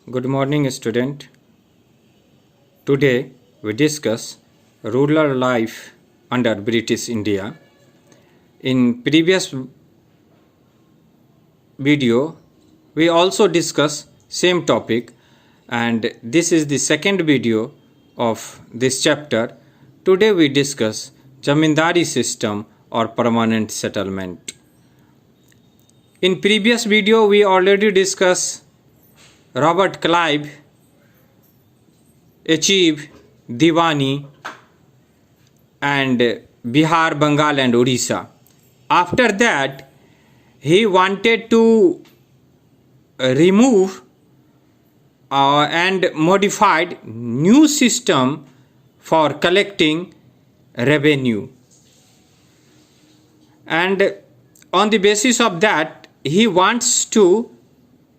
Good morning, student. Today we discuss rural life under British India. In previous video, we also discuss same topic, and this is the second video of this chapter. Today we discuss Zamindari system or permanent settlement. In previous video, we already discussed Robert Clive achieved Diwani and Bihar, Bengal and Odisha. After that, he wanted to remove and modified new system for collecting revenue. And on the basis of that, he wants to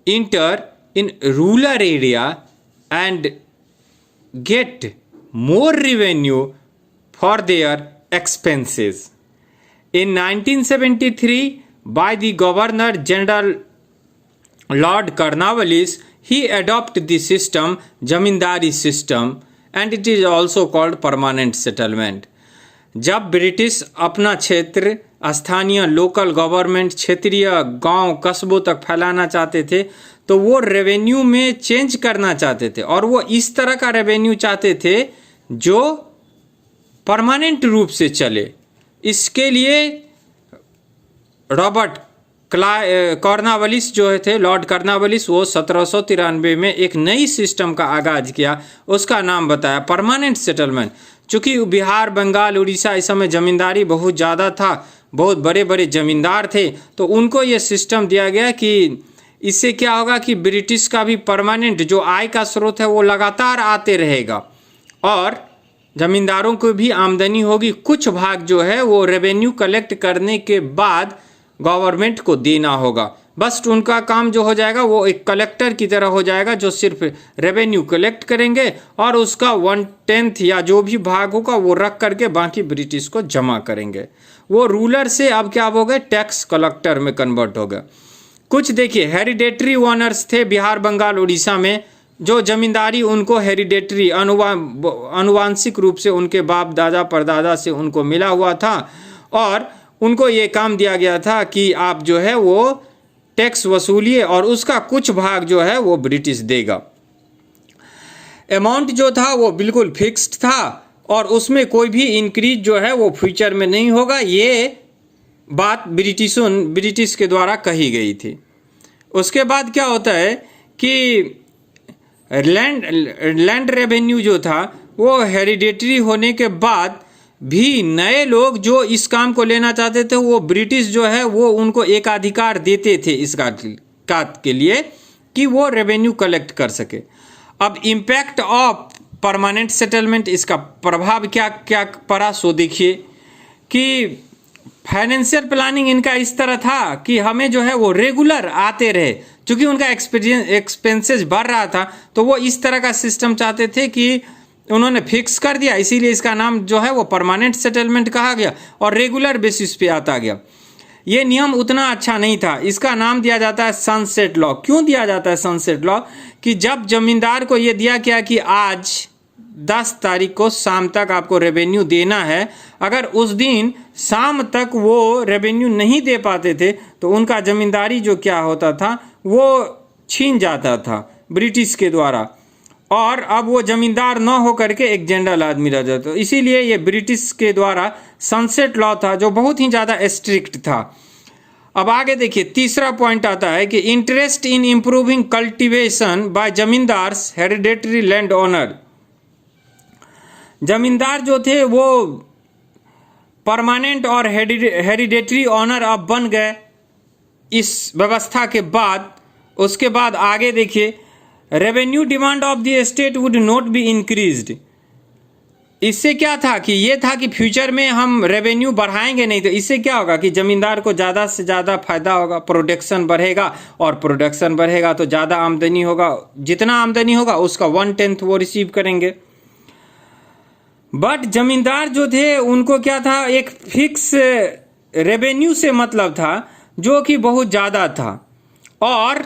enter in rural area and get more revenue for their expenses. In 1973, by the Governor General Lord Cornwallis, he adopted the system Zamindari system, and it is also called permanent settlement. जब British अपना क्षेत्र स्थानीय local government क्षेत्रीय गांव कस्बों तक फैलाना चाहते थे, तो वो रेवेन्यू में चेंज करना चाहते थे और वो इस तरह का रेवेन्यू चाहते थे जो परमानेंट रूप से चले। इसके लिए रॉबर्ट कॉर्नवालिस जो थे, लॉर्ड कॉर्नवालिस, वो 1793 में एक नई सिस्टम का आगाज किया। उसका नाम बताया परमानेंट सेटलमेंट। चूँकि बिहार, बंगाल, उड़ीसा इस समय ज़मींदारी बहुत ज़्यादा था, बहुत बड़े बड़े ज़मींदार थे, तो उनको ये सिस्टम दिया गया कि इससे क्या होगा कि ब्रिटिश का भी परमानेंट जो आय का स्रोत है वो लगातार आते रहेगा और ज़मींदारों को भी आमदनी होगी। कुछ भाग जो है वो रेवेन्यू कलेक्ट करने के बाद गवर्नमेंट को देना होगा। बस उनका काम जो हो जाएगा वो एक कलेक्टर की तरह हो जाएगा जो सिर्फ रेवेन्यू कलेक्ट करेंगे और उसका 1/10 या जो भी भाग होगा वो रख करके बाकी ब्रिटिश को जमा करेंगे। वो रूलर से अब क्या हो गए, टैक्स कलेक्टर में कन्वर्ट हो गए। कुछ देखिए हेरिडेटरी ओनर्स थे बिहार, बंगाल, उड़ीसा में, जो जमींदारी उनको हेरिडेटरी अनुवांशिक रूप से उनके बाप दादा परदादा से उनको मिला हुआ था और उनको ये काम दिया गया था कि आप जो है वो टैक्स वसूलिए और उसका कुछ भाग जो है वो ब्रिटिश देगा। अमाउंट जो था वो बिल्कुल फिक्स्ड था और उसमें कोई भी इंक्रीज जो है वो फ्यूचर में नहीं होगा। ये बात ब्रिटिश के द्वारा कही गई थी। उसके बाद क्या होता है कि लैंड रेवेन्यू जो था वो हेरिडेटरी होने के बाद भी नए लोग जो इस काम को लेना चाहते थे वो ब्रिटिश जो है वो उनको एकाधिकार देते थे इस बात के लिए कि वो रेवेन्यू कलेक्ट कर सके। अब इम्पैक्ट ऑफ परमानेंट सेटलमेंट, इसका प्रभाव क्या क्या पड़ा सो देखिए कि फाइनेंशियल प्लानिंग इनका इस तरह था कि हमें जो है वो रेगुलर आते रहे। चूँकि उनका एक्सपेंसेस बढ़ रहा था तो वो इस तरह का सिस्टम चाहते थे कि उन्होंने फिक्स कर दिया, इसीलिए इसका नाम जो है वो परमानेंट सेटलमेंट कहा गया और रेगुलर बेसिस पे आता गया। ये नियम उतना अच्छा नहीं था। इसका नाम दिया जाता है सनसेट लॉ। क्यों दिया जाता है सनसेट लॉ? कि जब जमींदार को ये दिया गया कि आज 10 तारीख को शाम तक आपको रेवेन्यू देना है, अगर उस दिन शाम तक वो रेवेन्यू नहीं दे पाते थे तो उनका जमींदारी जो क्या होता था वो छीन जाता था ब्रिटिश के द्वारा और अब वो जमींदार न हो करके एक जनरल आदमी रह जाता। इसीलिए ये ब्रिटिश के द्वारा सनसेट लॉ था जो बहुत ही ज़्यादा स्ट्रिक्ट था। अब आगे देखिए, तीसरा पॉइंट आता है कि interest in improving cultivation by zamindars hereditary land owner. Zamindar जो थे वो परमानेंट और हेरिडेटरी ऑनर अब बन गए इस व्यवस्था के बाद। उसके बाद आगे देखिए, revenue demand of the state would not be increased. इससे क्या था कि ये था कि फ्यूचर में हम रेवेन्यू बढ़ाएंगे नहीं, तो इससे क्या होगा कि जमींदार को ज़्यादा से ज़्यादा फायदा होगा, प्रोडक्शन बढ़ेगा और प्रोडक्शन बढ़ेगा तो ज़्यादा आमदनी होगा। जितना आमदनी होगा उसका 1/10 वो रिसीव करेंगे। बट जमींदार जो थे उनको क्या था, एक फिक्स रेवेन्यू से मतलब था जो कि बहुत ज़्यादा था और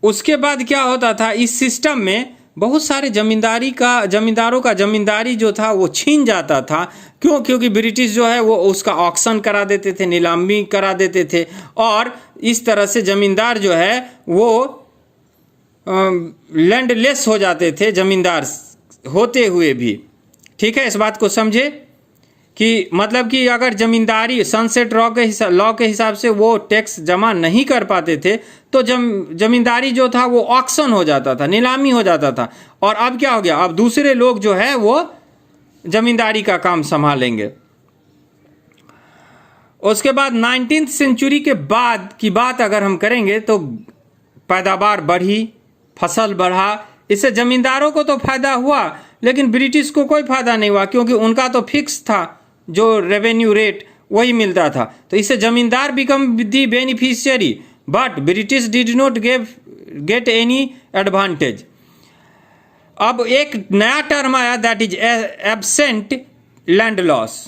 उसके बाद क्या होता था, इस सिस्टम में बहुत सारे जमींदारों का जमींदारी जो था वो छीन जाता था। क्यों? क्योंकि ब्रिटिश जो है वो उसका ऑक्शन करा देते थे, नीलामी करा देते थे, और इस तरह से जमींदार जो है वो लैंडलेस हो जाते थे, जमींदार होते हुए भी। ठीक है, इस बात को समझे कि मतलब कि अगर जमींदारी सनसेट लॉ के हिसाब से वो टैक्स जमा नहीं कर पाते थे तो जमींदारी जो था वो ऑक्शन हो जाता था, नीलामी हो जाता था। और अब क्या हो गया, अब दूसरे लोग जो है वो जमींदारी का काम संभालेंगे। उसके बाद 19वीं सेंचुरी के बाद की बात अगर हम करेंगे तो पैदावार बढ़ी, फसल बढ़ा, इससे जमींदारों को तो फायदा हुआ लेकिन ब्रिटिश को कोई फायदा नहीं हुआ, क्योंकि उनका तो फिक्स था जो रेवेन्यू रेट वही मिलता था। तो इससे जमींदार become the beneficiary but British did not get any advantage. अब एक नया टर्म आया, that is absent land loss.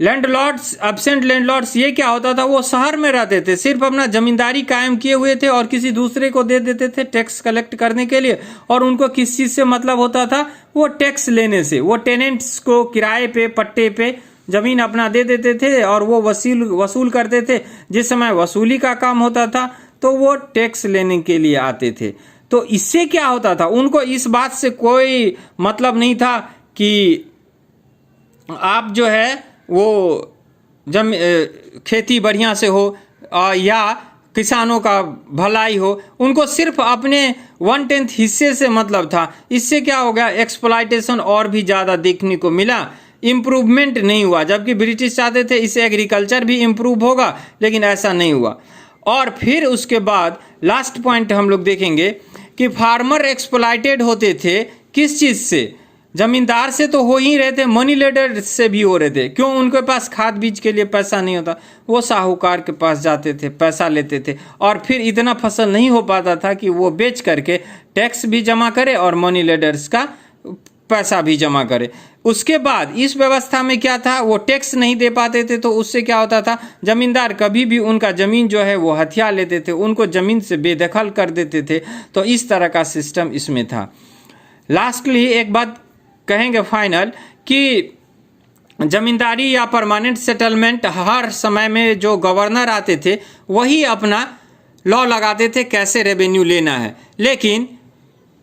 Landlords, absent landlords, ये क्या होता था, वो शहर में रहते थे, सिर्फ अपना जमींदारी कायम किए हुए थे और किसी दूसरे को दे देते थे टैक्स कलेक्ट करने के लिए। और उनको किस चीज़ से मतलब होता था, वो टैक्स लेने से। वो टेनेंट्स को किराए पे, पट्टे पे जमीन अपना दे देते थे और वो वसूल करते थे। जिस समय वसूली का काम होता था तो वो टैक्स लेने के लिए आते थे। तो इससे क्या होता था, उनको इस बात से कोई मतलब नहीं था कि आप जो है वो खेती बढ़िया से हो या किसानों का भलाई हो। उनको सिर्फ अपने 1/10 हिस्से से मतलब था। इससे क्या हो गया, एक्सप्लॉयटेशन और भी ज़्यादा देखने को मिला, इम्प्रूवमेंट नहीं हुआ। जबकि ब्रिटिश चाहते थे इससे एग्रीकल्चर भी इम्प्रूव होगा, लेकिन ऐसा नहीं हुआ। और फिर उसके बाद लास्ट पॉइंट हम लोग देखेंगे कि फार्मर एक्सप्लॉयटेड होते थे किस चीज़ से, जमींदार से तो हो ही रहे थे, मनी लेंडर से भी हो रहे थे। क्यों? उनके पास खाद बीज के लिए पैसा नहीं होता, वो साहूकार के पास जाते थे, पैसा लेते थे, और फिर इतना फसल नहीं हो पाता था कि वो बेच करके टैक्स भी जमा करे और मनी लेंडर्स का पैसा भी जमा करे। उसके बाद इस व्यवस्था में क्या था, वो टैक्स नहीं दे पाते थे, तो उससे क्या होता था, जमींदार कभी भी उनका जमीन जो है वो हथिया लेते थे, उनको जमीन से बेदखल कर देते थे। तो इस तरह का सिस्टम इसमें था। लास्टली एक बात कहेंगे फाइनल कि जमींदारी या परमानेंट सेटलमेंट, हर समय में जो गवर्नर आते थे वही अपना लॉ लगाते थे कैसे रेवेन्यू लेना है। लेकिन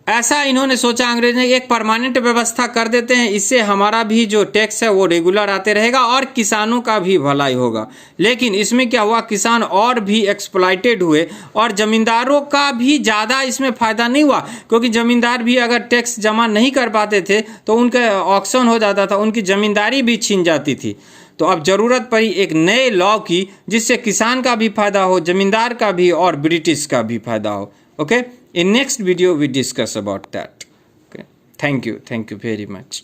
ऐसा इन्होंने सोचा, अंग्रेज ने, एक परमानेंट व्यवस्था कर देते हैं, इससे हमारा भी जो टैक्स है वो रेगुलर आते रहेगा और किसानों का भी भलाई होगा। लेकिन इसमें क्या हुआ, किसान और भी एक्सप्लॉयटेड हुए और जमींदारों का भी ज़्यादा इसमें फ़ायदा नहीं हुआ, क्योंकि जमींदार भी अगर टैक्स जमा नहीं कर पाते थे तो उनका ऑक्शन हो जाता था, उनकी जमींदारी भी छीन जाती थी। तो अब ज़रूरत पड़ी एक नए लॉ की जिससे किसान का भी फायदा हो, जमींदार का भी और ब्रिटिश का भी फायदा हो। Okay, in next video we discuss about that. Okay, thank you very much.